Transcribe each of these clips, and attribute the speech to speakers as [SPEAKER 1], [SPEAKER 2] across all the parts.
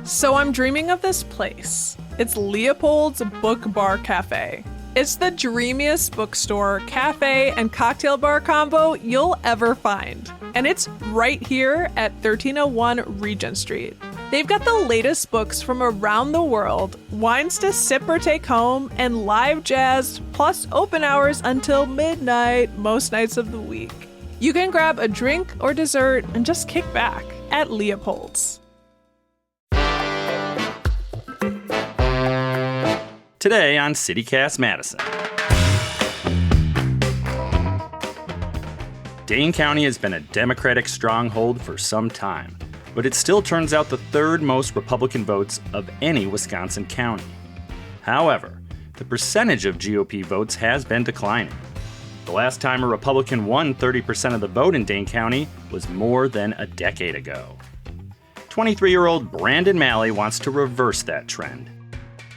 [SPEAKER 1] So I'm dreaming of this place. It's Leopold's Book Bar Cafe. It's the dreamiest bookstore, cafe, and cocktail bar combo you'll ever find. And it's right here at 1301 Regent Street. They've got the latest books from around the world, wines to sip or take home, and live jazz, plus open hours until midnight most nights of the week. You can grab a drink or dessert and just kick back at Leopold's.
[SPEAKER 2] Today on CityCast Madison. Dane County has been a Democratic stronghold for some time, but it still turns out the third most Republican votes of any Wisconsin county. However, the percentage of GOP votes has been declining. The last time a Republican won 30% of the vote in Dane County was more than a decade ago. 23-year-old Brandon Malley wants to reverse that trend.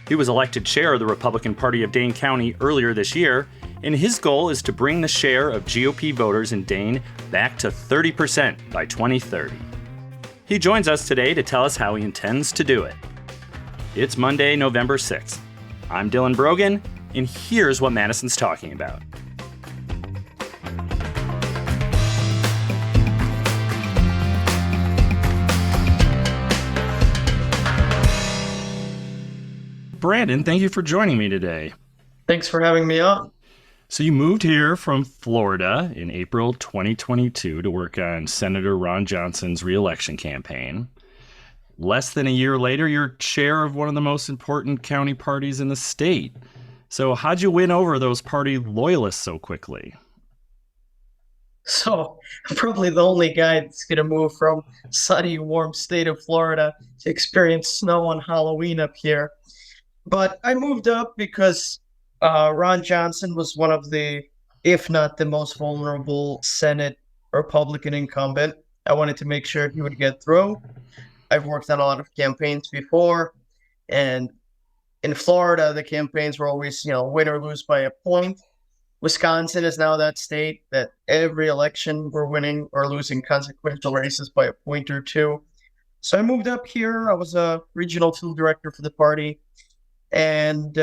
[SPEAKER 2] He was elected chair of the Republican Party of Dane County earlier this year, and his goal is to bring the share of GOP voters in Dane back to 30% by 2030. He joins us today to tell us how he intends to do it. It's Monday, November 6th. I'm Dylan Brogan, and here's what Madison's talking about. Brandon, thank you for joining me today.
[SPEAKER 3] Thanks for having me on.
[SPEAKER 2] So you moved here from Florida in April 2022 to work on Senator Ron Johnson's re-election campaign. Less than a year later, you're chair of one of the most important county parties in the state. So how'd you win over those party loyalists so quickly?
[SPEAKER 3] So I'm probably the only guy that's going to move from sunny, warm state of Florida to experience snow on Halloween up here. But I moved up because Ron Johnson was one of the, if not the most vulnerable Senate Republican incumbent. I wanted to make sure he would get through. I've worked on a lot of campaigns before, and in Florida, the campaigns were always, win or lose by a point. Wisconsin is now that state that every election we're winning or losing consequential races by a point or two. So I moved up here. I was a regional field director for the party. And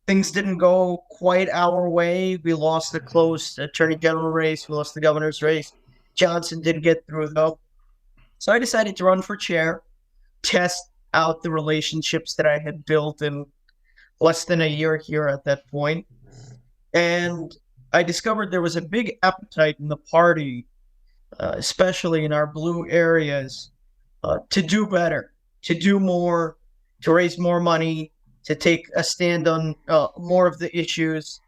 [SPEAKER 3] things didn't go quite our way. We lost the close attorney general race. We lost the governor's race. Johnson did get through, though. So I decided to run for chair, test out the relationships that I had built in less than a year here at that point. And I discovered there was a big appetite in the party, especially in our blue areas, to do better, to do more, to raise more money, to take a stand on more of the issues.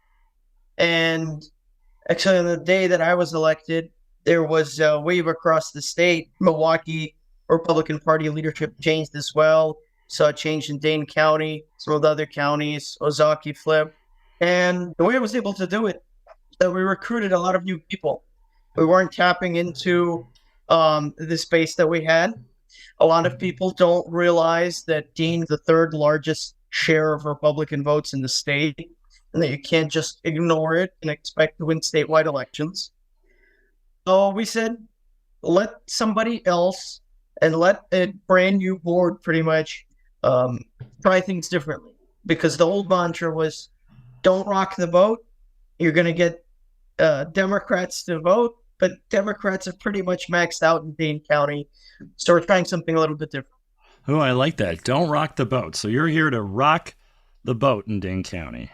[SPEAKER 3] And actually, on the day that I was elected, there was a wave across the state. Milwaukee Republican Party leadership changed as well. Saw a change in Dane County, some of the other counties, Ozaukee flipped. And the way I was able to do it, that we recruited a lot of new people. We weren't tapping into the space that we had. A lot of people don't realize that Dane, the third largest share of Republican votes in the state, and that you can't just ignore it and expect to win statewide elections. So we said, let somebody else and let a brand new board pretty much try things differently. Because the old mantra was, don't rock the boat. You're going to get Democrats to vote, but Democrats are pretty much maxed out in Dane County. So we're trying something a little bit different.
[SPEAKER 2] Oh, I like that. Don't rock the boat. So you're here to rock the boat in Dane County.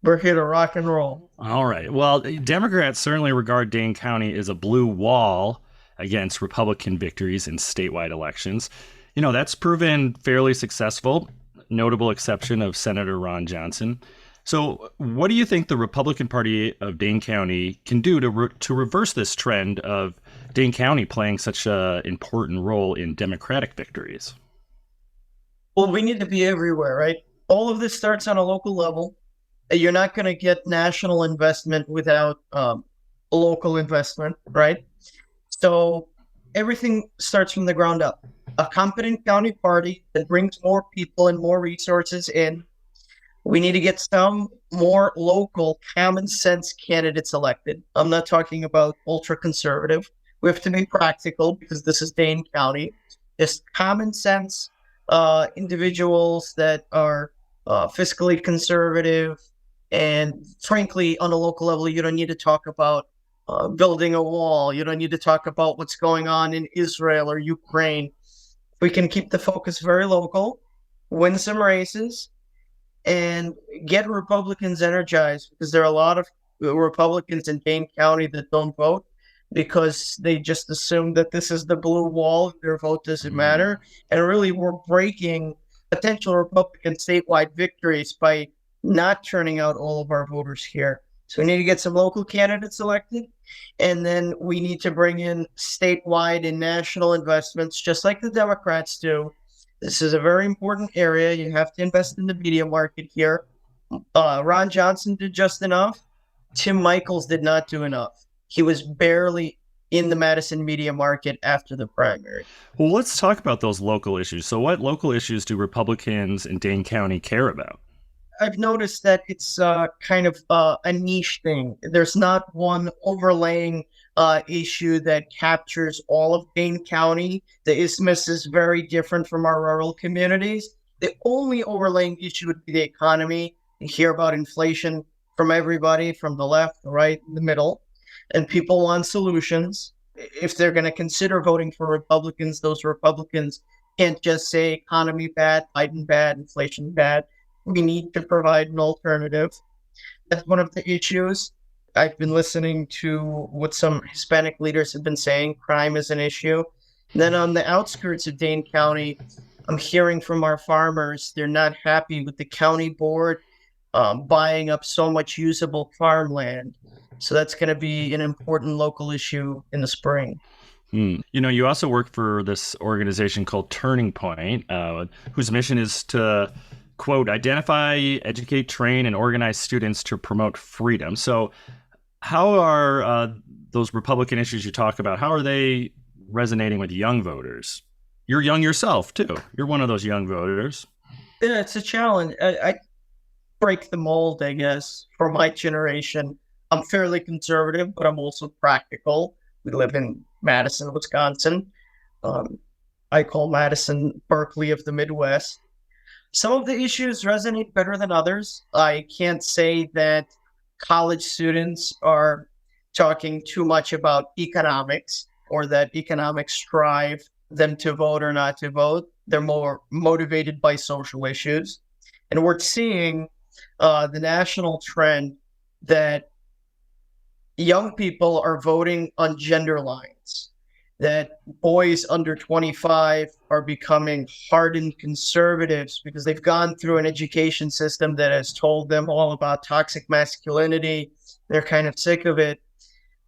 [SPEAKER 3] We're here to rock and roll.
[SPEAKER 2] All right. Well, Democrats certainly regard Dane County as a blue wall against Republican victories in statewide elections. That's proven fairly successful, notable exception of Senator Ron Johnson. So what do you think the Republican Party of Dane County can do to reverse this trend of Dane County playing such an important role in Democratic victories?
[SPEAKER 3] Well, we need to be everywhere, right? All of this starts on a local level. You're not going to get national investment without local investment, right? So everything starts from the ground up. A competent county party that brings more people and more resources in. We need to get some more local common sense candidates elected. I'm not talking about ultra conservative. We have to be practical because this is Dane County. Just common sense individuals that are fiscally conservative. And frankly, on a local level, you don't need to talk about building a wall. You don't need to talk about what's going on in Israel or Ukraine. We can keep the focus very local, win some races, and get Republicans energized, because there are a lot of Republicans in Dane County that don't vote because they just assume that this is the blue wall, their vote doesn't matter. And really, we're breaking potential Republican statewide victories by not turning out all of our voters here. So we need to get some local candidates elected, and then we need to bring in statewide and national investments, just like the Democrats do. This is a very important area. You have to invest in the media market here. Ron Johnson did just enough. Tim Michaels did not do enough. He was barely in the Madison media market after the primary.
[SPEAKER 2] Well, let's talk about those local issues. So what local issues do Republicans in Dane County care about?
[SPEAKER 3] I've noticed that it's kind of a niche thing. There's not one overlaying issue that captures all of Dane County. The Isthmus is very different from our rural communities. The only overlaying issue would be the economy. You hear about inflation from everybody, from the left, the right, the middle, and people want solutions. If they're going to consider voting for Republicans, those Republicans can't just say economy bad, Biden bad, inflation bad. We need to provide an alternative. That's one of the issues. I've been listening to what some Hispanic leaders have been saying. Crime is an issue. Then on the outskirts of Dane County, I'm hearing from our farmers, they're not happy with the county board buying up so much usable farmland. So that's going to be an important local issue in the spring.
[SPEAKER 2] You know, you also work for this organization called Turning Point, whose mission is to, quote, identify, educate, train, and organize students to promote freedom. So how are those Republican issues you talk about, how are they resonating with young voters? You're young yourself, too. You're one of those young voters.
[SPEAKER 3] Yeah, it's a challenge. I break the mold, I guess, for my generation. I'm fairly conservative, but I'm also practical. We live in Madison, Wisconsin. I call Madison Berkeley of the Midwest. Some of the issues resonate better than others. I can't say that college students are talking too much about economics, or that economics drive them to vote or not to vote. They're more motivated by social issues. And we're seeing the national trend that young people are voting on gender lines, that boys under 25 are becoming hardened conservatives because they've gone through an education system that has told them all about toxic masculinity. They're kind of sick of it.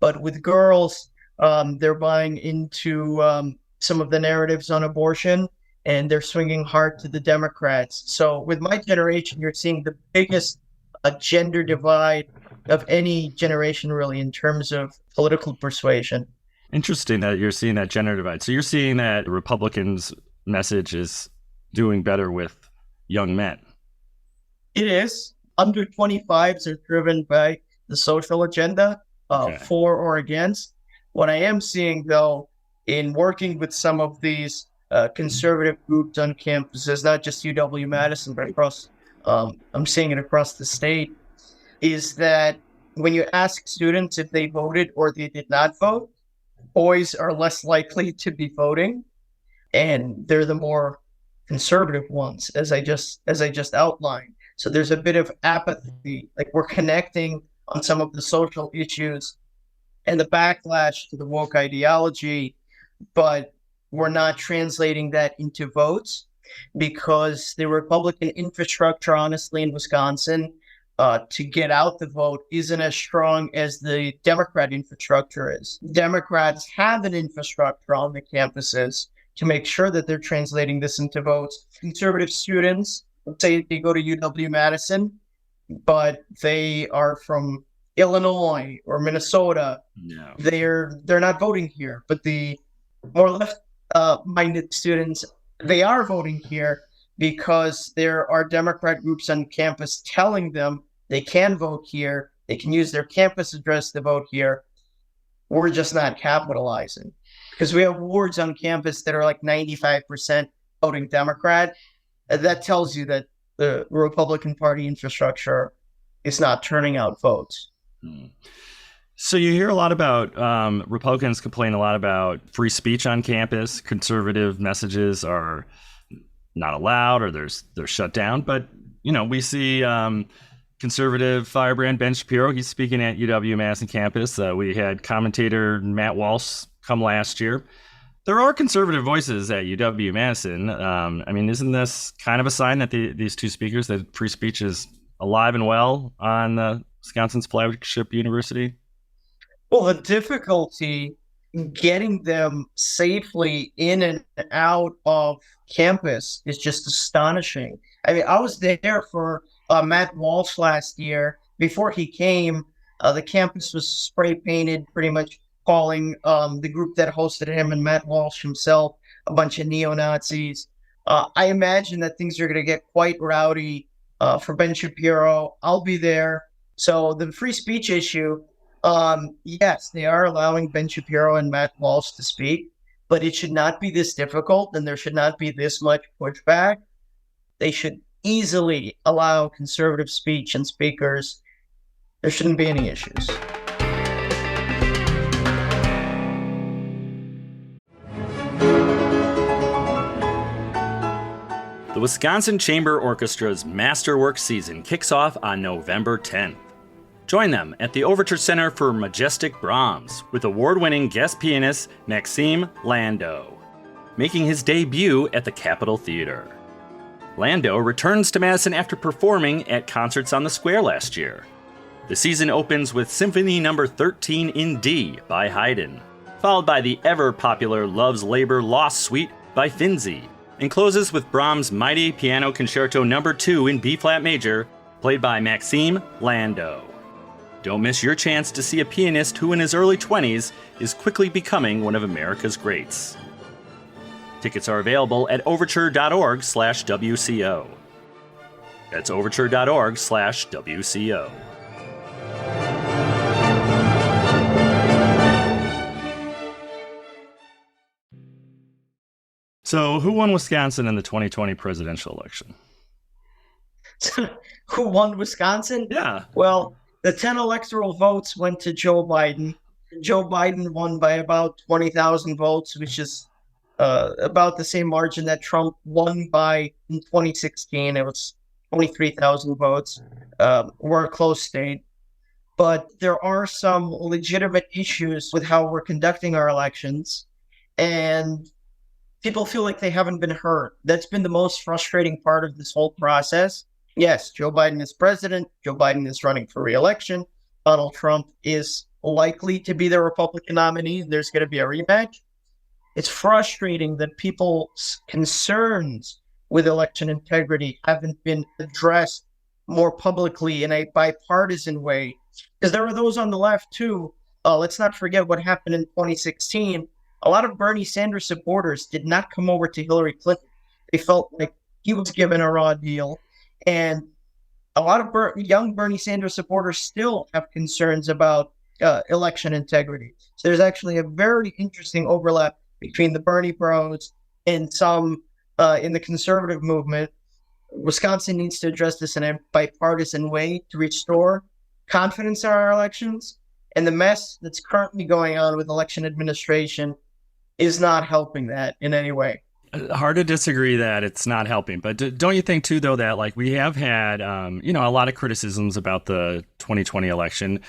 [SPEAKER 3] But with girls, they're buying into some of the narratives on abortion, and they're swinging hard to the Democrats. So with my generation, you're seeing the biggest gender divide of any generation, really, in terms of political persuasion.
[SPEAKER 2] Interesting that you're seeing that gender divide. So you're seeing that the Republicans' message is doing better with young men.
[SPEAKER 3] It is. Under 25s are driven by the social agenda, for or against. What I am seeing, though, in working with some of these conservative groups on campuses, not just UW-Madison, but across, I'm seeing it across the state, is that when you ask students if they voted or they did not vote, boys are less likely to be voting, and they're the more conservative ones, as I just outlined. So there's a bit of apathy. Like, we're connecting on some of the social issues and the backlash to the woke ideology, but we're not translating that into votes, because the Republican infrastructure, honestly, in Wisconsin, to get out the vote isn't as strong as the Democrat infrastructure is. Democrats have an infrastructure on the campuses to make sure that they're translating this into votes. Conservative students, let's say they go to UW-Madison, but they are from Illinois or Minnesota.
[SPEAKER 2] No.
[SPEAKER 3] They're not voting here. But the more left-minded students, they are voting here because there are Democrat groups on campus telling them they can vote here, they can use their campus address to vote here. We're just not capitalizing, because we have wards on campus that are like 95% voting Democrat. That tells you that the Republican Party infrastructure is not turning out votes.
[SPEAKER 2] So you hear a lot about Republicans complain a lot about free speech on campus. Conservative messages are not allowed, or they're shut down. But we see conservative firebrand Ben Shapiro. He's speaking at UW-Madison campus. We had commentator Matt Walsh come last year. There are conservative voices at UW-Madison. Isn't this kind of a sign that these two speakers, that free speech is alive and well on Wisconsin's flagship university?
[SPEAKER 3] Well, the difficulty getting them safely in and out of campus is just astonishing. I was there for Matt Walsh last year. Before he came, the campus was spray painted, pretty much calling the group that hosted him and Matt Walsh himself a bunch of neo-Nazis. I imagine that things are going to get quite rowdy for Ben Shapiro. I'll be there. So the free speech issue, yes, they are allowing Ben Shapiro and Matt Walsh to speak, but it should not be this difficult, and there should not be this much pushback. They should easily allow conservative speech and speakers. There shouldn't be any issues.
[SPEAKER 2] The Wisconsin Chamber Orchestra's Masterwork season kicks off on November 10th. Join them at the Overture Center for Majestic Brahms with award-winning guest pianist Maxime Landau, making his debut at the Capitol Theater. Landau returns to Madison after performing at Concerts on the Square last year. The season opens with Symphony No. 13 in D by Haydn, followed by the ever-popular Love's Labor Lost Suite by Finzi, and closes with Brahms' mighty Piano Concerto No. 2 in B-flat major, played by Maxime Landau. Don't miss your chance to see a pianist who in his early 20s is quickly becoming one of America's greats. Tickets are available at overture.org/WCO. That's overture.org/WCO. So, who won Wisconsin in the 2020 presidential election?
[SPEAKER 3] Who won Wisconsin?
[SPEAKER 2] Yeah.
[SPEAKER 3] Well, the 10 electoral votes went to Joe Biden. Joe Biden won by about 20,000 votes, which is about the same margin that Trump won by in 2016. It was 23,000 votes. We're a close state. But there are some legitimate issues with how we're conducting our elections. And people feel like they haven't been heard. That's been the most frustrating part of this whole process. Yes, Joe Biden is president. Joe Biden is running for re-election. Donald Trump is likely to be the Republican nominee. There's going to be a rematch. It's frustrating that people's concerns with election integrity haven't been addressed more publicly in a bipartisan way. Because there were those on the left, too. Let's not forget what happened in 2016. A lot of Bernie Sanders supporters did not come over to Hillary Clinton. They felt like he was given a raw deal. And a lot of young Bernie Sanders supporters still have concerns about election integrity. So there's actually a very interesting overlap between the Bernie bros and some in the conservative movement. Wisconsin needs to address this in a bipartisan way to restore confidence in our elections. And the mess that's currently going on with election administration is not helping that in any way.
[SPEAKER 2] Hard to disagree that it's not helping, but don't you think too, though, that like we have had, a lot of criticisms about the 2020 election.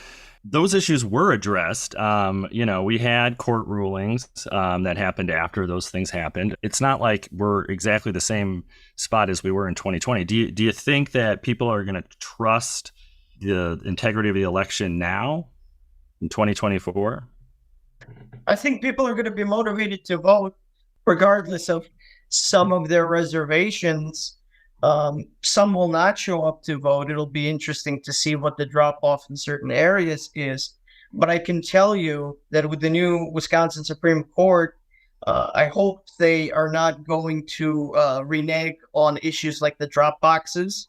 [SPEAKER 2] Those issues were addressed. We had court rulings that happened after those things happened. It's not like we're exactly the same spot as we were in 2020. Do you think that people are going to trust the integrity of the election now in 2024?
[SPEAKER 3] I think people are going to be motivated to vote regardless of some of their reservations. Some will not show up to vote. It'll be interesting to see what the drop-off in certain areas is. But I can tell you that with the new Wisconsin Supreme Court, I hope they are not going to renege on issues like the drop boxes,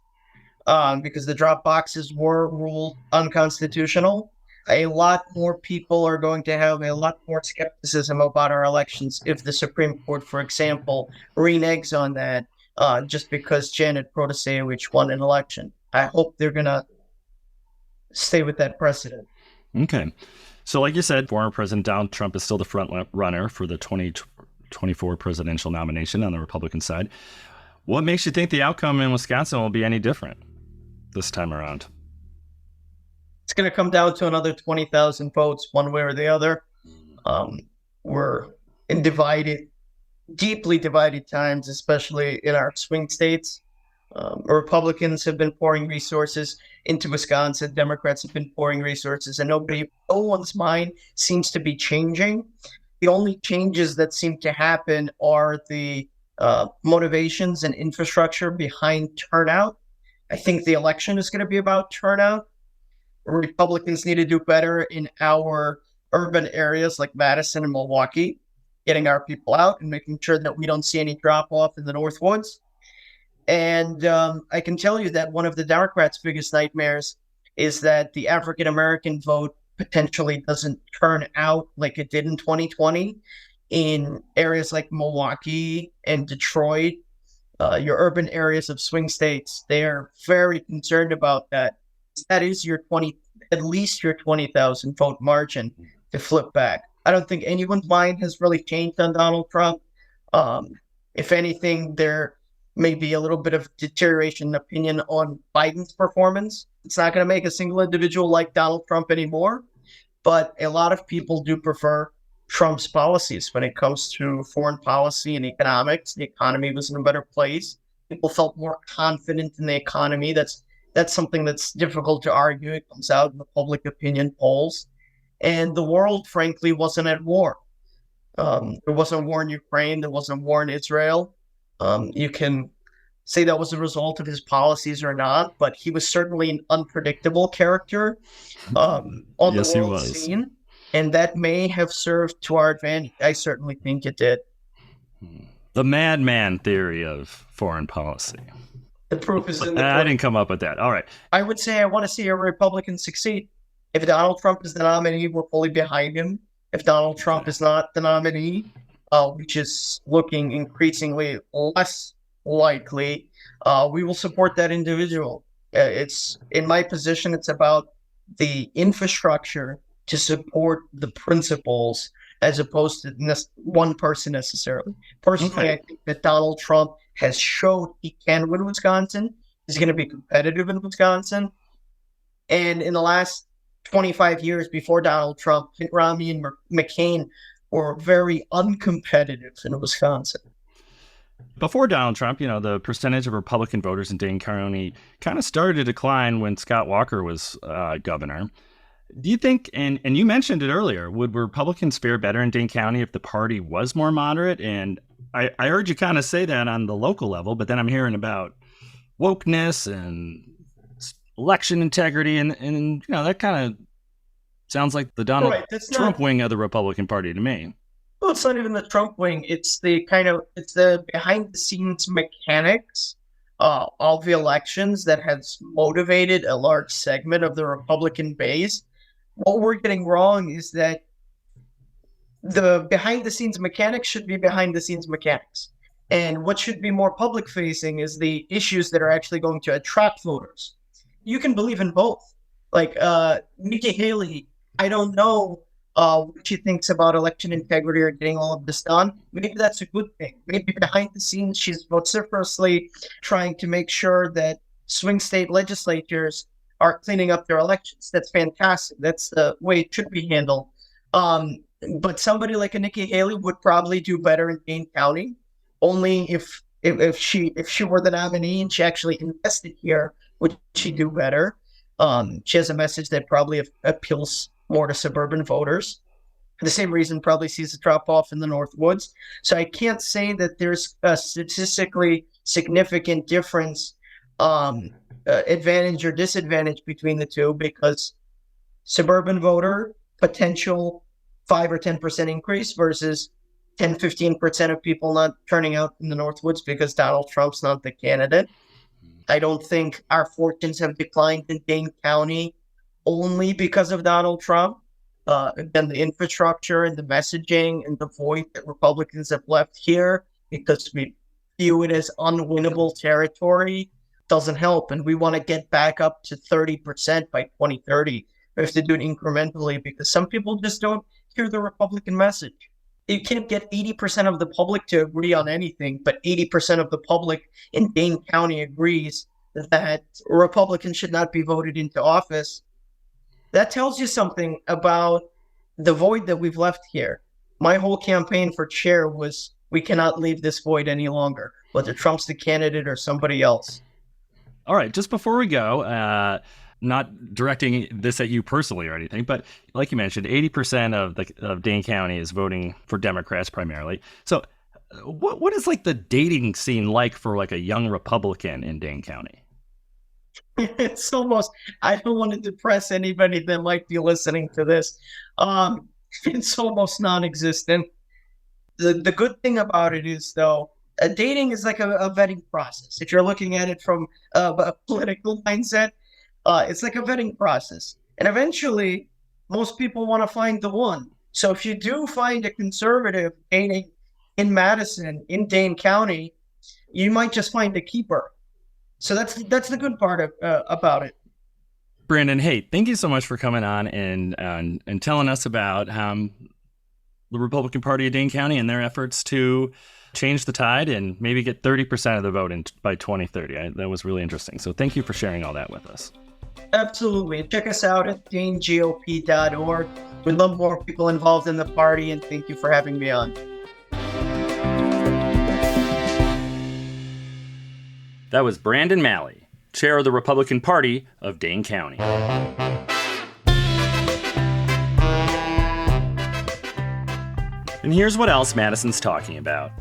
[SPEAKER 3] because the drop boxes were ruled unconstitutional. A lot more people are going to have a lot more skepticism about our elections if the Supreme Court, for example, reneges on that just because Janet Protasevich won an election. I hope they're going to stay with that precedent.
[SPEAKER 2] Okay. So like you said, former President Donald Trump is still the front runner for the 2024 presidential nomination on the Republican side. What makes you think the outcome in Wisconsin will be any different this time around?
[SPEAKER 3] It's going to come down to another 20,000 votes, one way or the other. We're in deeply divided times, especially in our swing states. Republicans have been pouring resources into Wisconsin. Democrats have been pouring resources, and no one's mind seems to be changing. The only changes that seem to happen are the motivations and infrastructure behind turnout. I think the election is going to be about turnout. Republicans need to do better in our urban areas like Madison and Milwaukee, getting our people out and making sure that we don't see any drop-off in the Northwoods. And I can tell you that one of the Democrats' biggest nightmares is that the African-American vote potentially doesn't turn out like it did in 2020 in areas like Milwaukee and Detroit, your urban areas of swing states. They are very concerned about that. That is at least your 20,000 vote margin to flip back. I don't think anyone's mind has really changed on Donald Trump. If anything, there may be a little bit of deterioration in opinion on Biden's performance. It's not going to make a single individual like Donald Trump anymore, but a lot of people do prefer Trump's policies when it comes to foreign policy and economics. The economy was in a better place. People felt more confident in the economy. That's something that's difficult to argue. It comes out in the public opinion polls. And the world, frankly, wasn't at war. There wasn't a war in Ukraine. There wasn't a war in Israel. You can say that was a result of his policies or not, but he was certainly an unpredictable character on the world scene. And that may have served to our advantage. I certainly think it did.
[SPEAKER 2] The madman theory of foreign policy.
[SPEAKER 3] The proof is in the
[SPEAKER 2] I didn't come up with that. All right.
[SPEAKER 3] I would say I want to see a Republican succeed. If Donald Trump is the nominee, we're fully behind him. If Donald Trump is not the nominee, which is looking increasingly less likely, we will support that individual. It's in my position, it's about the infrastructure to support the principles as opposed to one person necessarily. Personally, I think that Donald Trump has showed he can win Wisconsin. He's going to be competitive in Wisconsin. And in the last 25 years before Donald Trump, Mitt Romney and McCain were very uncompetitive in Wisconsin.
[SPEAKER 2] Before Donald Trump, the percentage of Republican voters in Dane County kind of started to decline when Scott Walker was governor. Do you think, and you mentioned it earlier, would Republicans fare better in Dane County if the party was more moderate? And I heard you kind of say that on the local level, but then I'm hearing about wokeness and election integrity, and that kind of sounds like the Donald Trump wing of the Republican Party to me.
[SPEAKER 3] Well, it's not even the Trump wing. It's the behind the scenes mechanics of the elections that has motivated a large segment of the Republican base. What we're getting wrong is that the behind the scenes mechanics should be behind the scenes mechanics. And what should be more public facing is the issues that are actually going to attract voters. You can believe in both. Like Nikki Haley, I don't know what she thinks about election integrity or getting all of this done. Maybe that's a good thing. Maybe behind the scenes, she's vociferously trying to make sure that swing state legislatures are cleaning up their elections. That's fantastic. That's the way it should be handled. But somebody like a Nikki Haley would probably do better in Dane County, only if she were the nominee and she actually invested here, would she do better. She has a message that probably appeals more to suburban voters. For the same reason, probably sees a drop off in the Northwoods. So I can't say that there's a statistically significant difference, advantage or disadvantage between the two, because suburban voter potential 5 or 10% increase versus 10-15% of people not turning out in the Northwoods because Donald Trump's not the candidate. I don't think our fortunes have declined in Dane County only because of Donald Trump. Again, the infrastructure and the messaging and the void that Republicans have left here because we view it as unwinnable territory doesn't help. And we want to get back up to 30% by 2030. We have to do it incrementally because some people just don't hear the Republican message. You can't get 80% of the public to agree on anything, but 80% of the public in Dane County agrees that Republicans should not be voted into office. That tells you something about the void that we've left here. My whole campaign for chair was, we cannot leave this void any longer, whether Trump's the candidate or somebody else.
[SPEAKER 2] All right, just before we go, not directing this at you personally or anything, but like you mentioned, 80% of Dane County is voting for Democrats primarily. So what is like the dating scene like for like a young Republican in Dane County?
[SPEAKER 3] It's almost, I don't want to depress anybody that might be listening to this. It's almost non-existent. The good thing about it is, though, dating is like a vetting process. If you're looking at it from a political mindset, it's like a vetting process. And eventually, most people want to find the one. So if you do find a conservative dating in Madison, in Dane County, you might just find a keeper. So that's the good part about it.
[SPEAKER 2] Brandon, hey, thank you so much for coming on and telling us about the Republican Party of Dane County and their efforts to change the tide and maybe get 30% of the vote by 2030. That was really interesting. So thank you for sharing all that with us.
[SPEAKER 3] Absolutely. Check us out at danegop.org. We'd love more people involved in the party, and thank you for having me on.
[SPEAKER 2] That was Brandon Malley, chair of the Republican Party of Dane County. And here's what else Madison's talking about.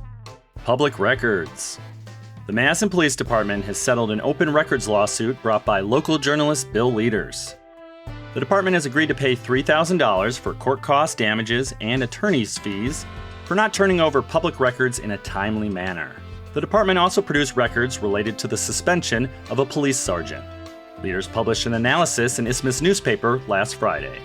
[SPEAKER 2] Public records. The Madison Police Department has settled an open records lawsuit brought by local journalist Bill Leaders. The department has agreed to pay $3,000 for court costs, damages, and attorney's fees for not turning over public records in a timely manner. The department also produced records related to the suspension of a police sergeant. Leaders published an analysis in Isthmus newspaper last Friday.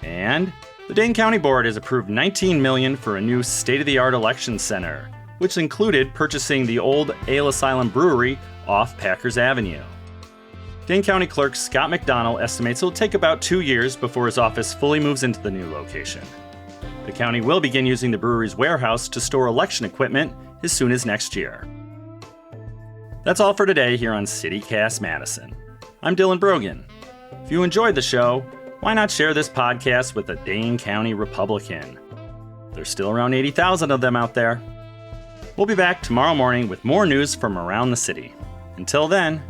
[SPEAKER 2] And the Dane County Board has approved $19 million for a new state-of-the-art election center, which included purchasing the old Ale Asylum Brewery off Packers Avenue. Dane County Clerk Scott McDonnell estimates it will take about 2 years before his office fully moves into the new location. The county will begin using the brewery's warehouse to store election equipment as soon as next year. That's all for today here on CityCast Madison. I'm Dylan Brogan. If you enjoyed the show, why not share this podcast with a Dane County Republican? There's still around 80,000 of them out there. We'll be back tomorrow morning with more news from around the city. Until then,